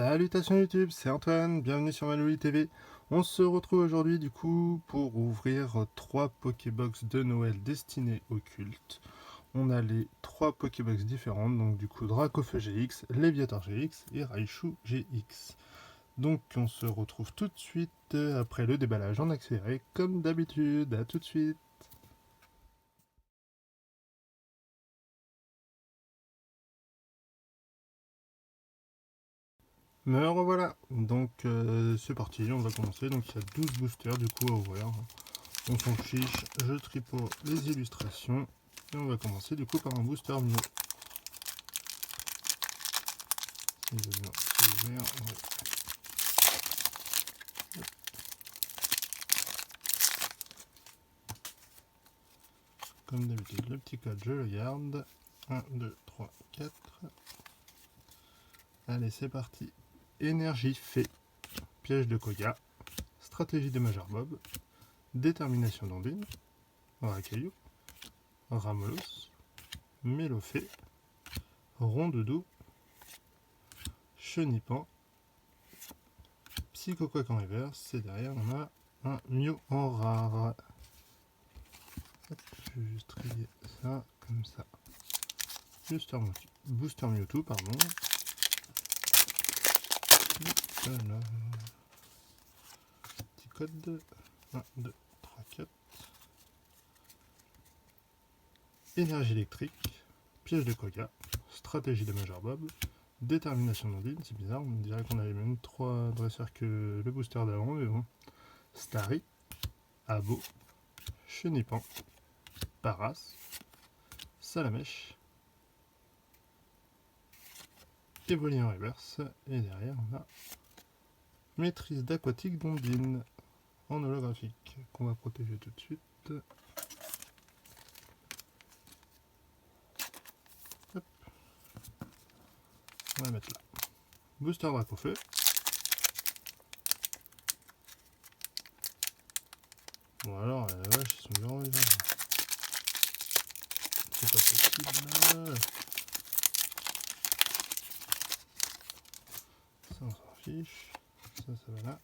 Salutations YouTube, c'est Antoine, bienvenue sur Malouli TV. On se retrouve aujourd'hui du coup pour ouvrir 3 Pokébox de Noël destinés au culte. On a les 3 Pokébox différentes, donc du coup Dracofeu GX, Léviator GX et Raichu GX. Donc on se retrouve tout de suite après le déballage en accéléré comme d'habitude, à tout de suite. Me revoilà, donc c'est parti, on va commencer. Donc il y a 12 boosters du coup à ouvrir. On s'en fiche, je tripo les illustrations. Et on va commencer du coup par un booster Mew. Il va bien s'ouvrir, ouais. Comme d'habitude, le petit code je le garde. 1, 2, 3, 4. Allez, c'est parti. Énergie Fée, piège de Koga, stratégie de Major Bob, détermination d'Ondine, Racaillou, Ramolos, Mélofée, Rondoudou, Chenipan, Psychoquack en reverse, et derrière on a un Mew en rare. Hop, je vais juste trier ça comme ça. Booster Mewtwo, pardon. Voilà. Petit code. 1, 2, 3, 4. Énergie électrique. Piège de Koga. Stratégie de Major Bob. Détermination d'Ondine. C'est bizarre, on dirait qu'on avait même 3 dresseurs que le booster d'avant, mais bon. Starry. Abo. Chenipan. Paras. Salamèche. Évoli en reverse. Et derrière, on a maîtrise d'aquatique d'Ondine en holographique qu'on va protéger tout de suite. Hop. On va mettre là. Booster Dracofeu. Bon alors, la vache, ils sont bien vivants. C'est pas possible. Ça, on s'en fiche. Ça va là.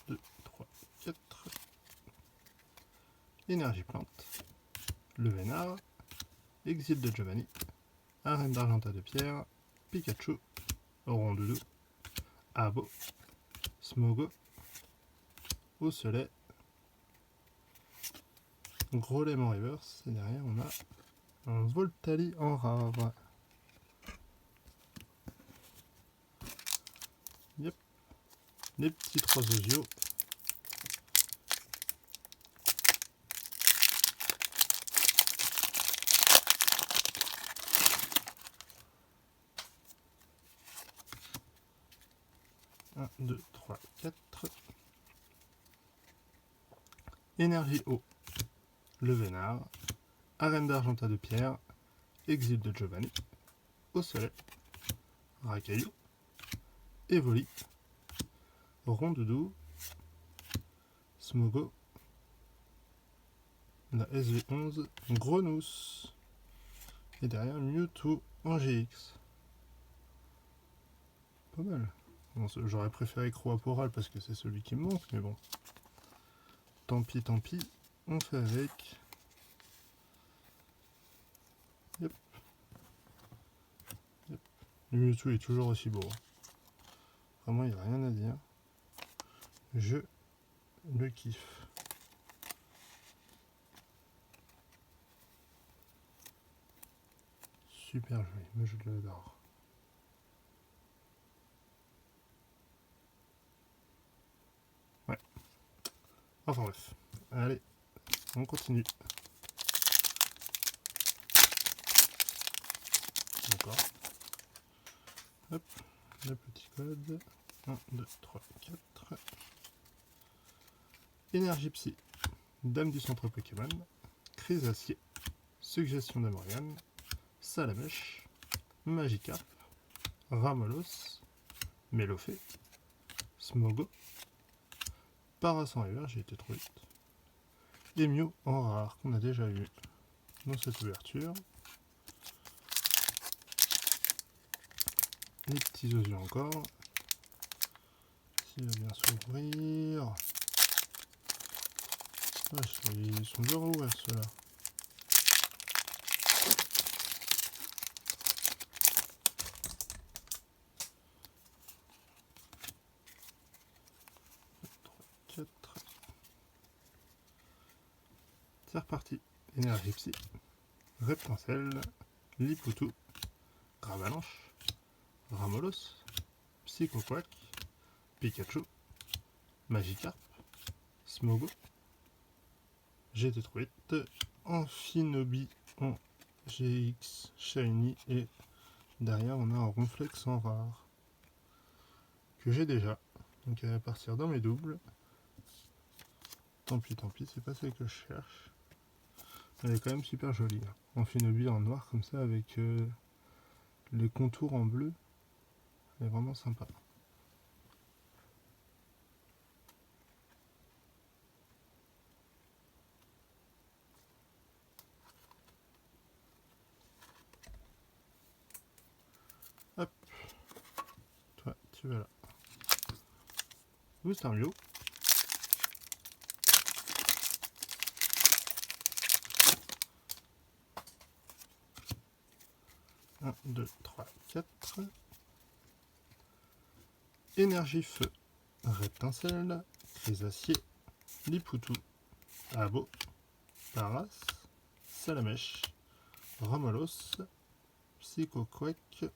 2, 3, 4. Énergie plante. Le Vénard. Exil de Giovanni. Arène d'Argenta de Pierre. Pikachu. Rondoudou. Abo. Smogo. Au soleil. Gros lemme en reverse. Et derrière, on a un Voltali en rare. Yep. Les petits 3 osios. Un, 2, 3, 4. Énergie eau. Le Vénard. Arène d'Argenta de Pierre. Exil de Giovanni. Au soleil. Racaillou. Évoli. Rondoudou. Smogo. La SV11. Grenousse. Et derrière Mewtwo en GX. Pas mal. Bon, j'aurais préféré Croaporal parce que c'est celui qui me manque, mais bon. Tant pis, on fait avec. Yep. Yep. Le Mewtwo est toujours aussi beau. Vraiment, il n'y a rien à dire. Je le kiffe. Super joli, mais je l'adore. Ouais. Enfin bref. Allez, on continue. Encore. Hop, le petit code. 1, 2, 3, 4. Énergie Psy. Dame du centre Pokémon. Crise Acier. Suggestion de Morgane. Salamèche. Magikarp. Ramolos. Mélofée. Smogo. Paras en river, j'ai été trop vite. Et Mew en rare, qu'on a déjà eu dans cette ouverture. les petits osios encore. S'il va bien s'ouvrir. Ah, ils sont durs à ouvrir ceux-là. C'est reparti. Énergie Psy, Reptincelle, Lipoutou, Gravalanche, Ramolos, Psychoquack, Pikachu, Magikarp, Smogo, GT3, Amphinobi en GX Shiny et derrière on a un Ronflex en rare que j'ai déjà. Donc elle va partir dans mes doubles. Tant pis, c'est pas celle que je cherche. Elle est quand même super jolie. Amphinobi en noir comme ça avec les contours en bleu. Elle est vraiment sympa. Hop. Toi, tu vas là. Booster Mew. 1, 2, 3, 4. Énergie Feu, Reptincelle, Crésacier, Lipoutou, Abo, Paras, Salamèche, Ramolos, Psychoquack,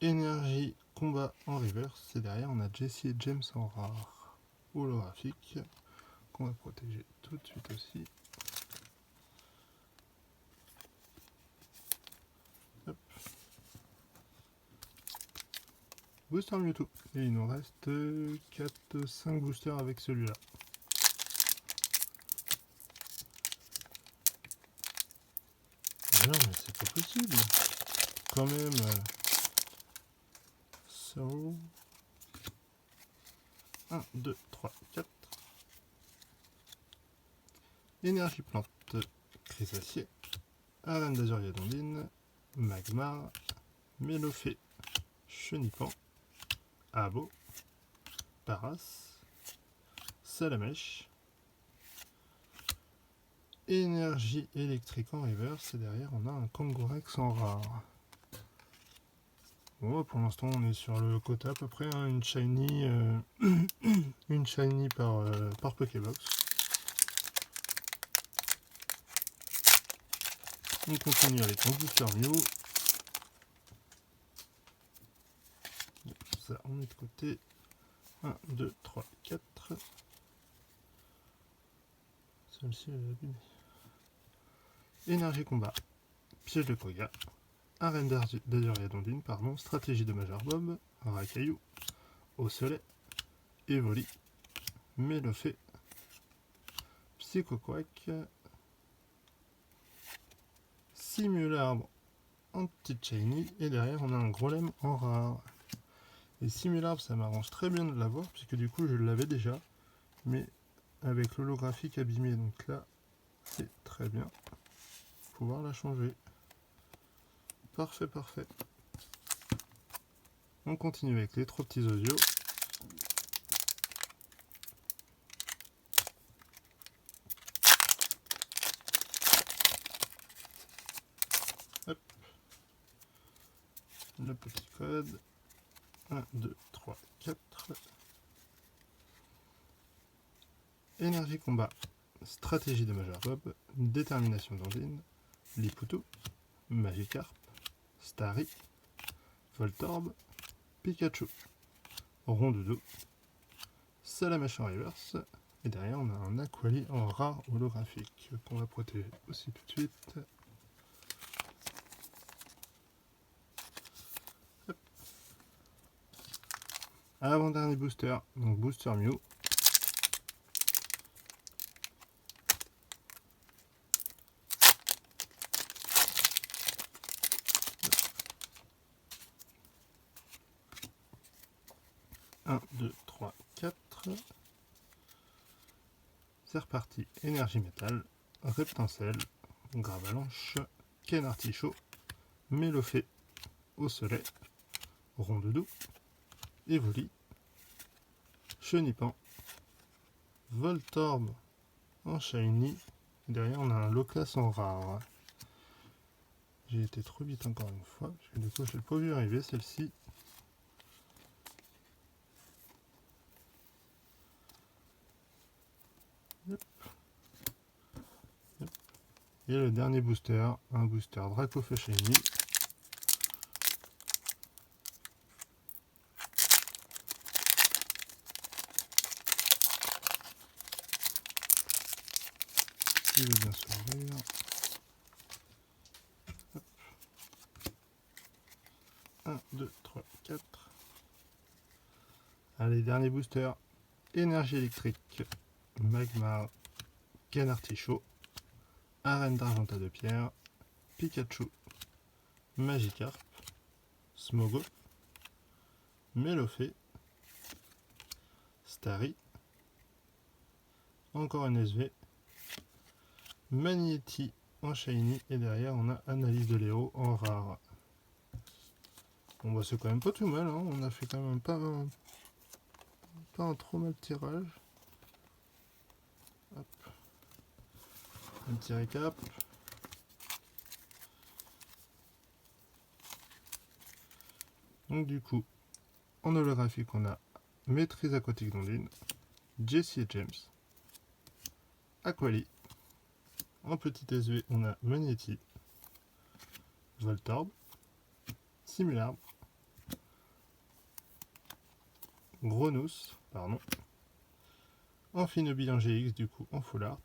Énergie Combat en reverse, et derrière on a Jessie et James en rare, holographique, qu'on va protéger tout de suite aussi. Hop. Booster Mewtwo, et il nous reste 4-5 boosters avec celui-là. Non mais c'est pas possible. Quand même. So. 1, 2, 3, 4. Énergie Plante, Crésacier, Arène d'Azuriadondine, Magmar, Mélophée, Chenipan, Abo, Paras, Salamèche, Énergie électrique en reverse, et derrière on a un Kangourex en rare. Bon, pour l'instant on est sur le quota à peu près, hein, une shiny, une shiny par Pokébox. On continue avec un Booster Mew. Ça on met de côté. 1, 2, 3, 4. Celle-ci elle est abîmée. Énergie Combat, Piège de Koga, Arène d'Azuriadondine, pardon, Stratégie de Major Bob, Rakaillou, Osselet, Evoli, Mélophée, Psychoquack, Simularbre en petite shiny, et derrière on a un Grolem en rare. Et Simularbre ça m'arrange très bien de l'avoir, puisque du coup je l'avais déjà, mais avec l'holographique abîmé, donc là c'est très bien. Pouvoir la changer. Parfait, parfait. On continue avec les 3 petits osios. Hop. Le petit code. 1, 2, 3, 4. Énergie Combat, Stratégie de Major Bob, Détermination d'Ondine, Lipoutou, Magikarp, Starry, Voltorb, Pikachu, Rondoudou, Salamèche en reverse, et derrière on a un Aquali en rare holographique qu'on va protéger aussi tout de suite. Hop. Avant-dernier booster, donc Booster Mew. Un, 2, 3, 4. C'est reparti. Énergie Métal, Reptincelle, Gravalanche, Ken Artichaut, Mélophée, Au Soleil, Rondoudou, Evoli, Chenipan, Voltorb en shiny. Derrière on a un Locas en rare. J'ai été trop vite encore une fois, parce que du coup je l'ai pas vu arriver celle-ci. Et le dernier booster, un booster Dracofeu shiny. Il veut bien s'ouvrir. 1, 2, 3, 4. Allez, dernier booster. Énergie électrique. Magmar. Canartichaud. Arène d'Argenta de pierre. Pikachu. Magikarp. Smogo. Melofée. Starry. Encore un SV. Magnéti en shiny. Et derrière, on a Analyse de Léo en rare. Bon, bah, c'est quand même pas tout mal. Hein. On a fait quand même pas un trop mal tirage. Hop. Un petit récap. Donc du coup, en holographique, on a Maîtrise aquatique d'Ondine, Jessie et James, Aquali. En petit SV, on a Magnéti, Voltorb, Simularbe, Gronous, pardon. En Finobille en GX, du coup en Full Art.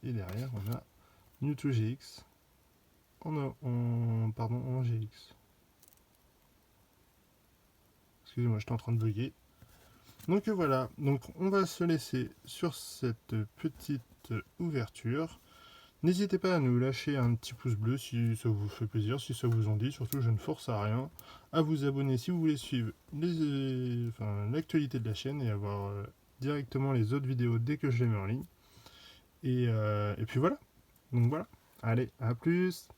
Et derrière, on a Mewtwo GX en GX. Excusez-moi, j'étais en train de bugger. Donc voilà, donc on va se laisser sur cette petite ouverture. N'hésitez pas à nous lâcher un petit pouce bleu si ça vous fait plaisir, si ça vous en dit. Surtout, je ne force à rien. À vous abonner si vous voulez suivre l'actualité de la chaîne et avoir directement les autres vidéos dès que je les mets en ligne. Et puis voilà. Donc voilà. Allez, à plus.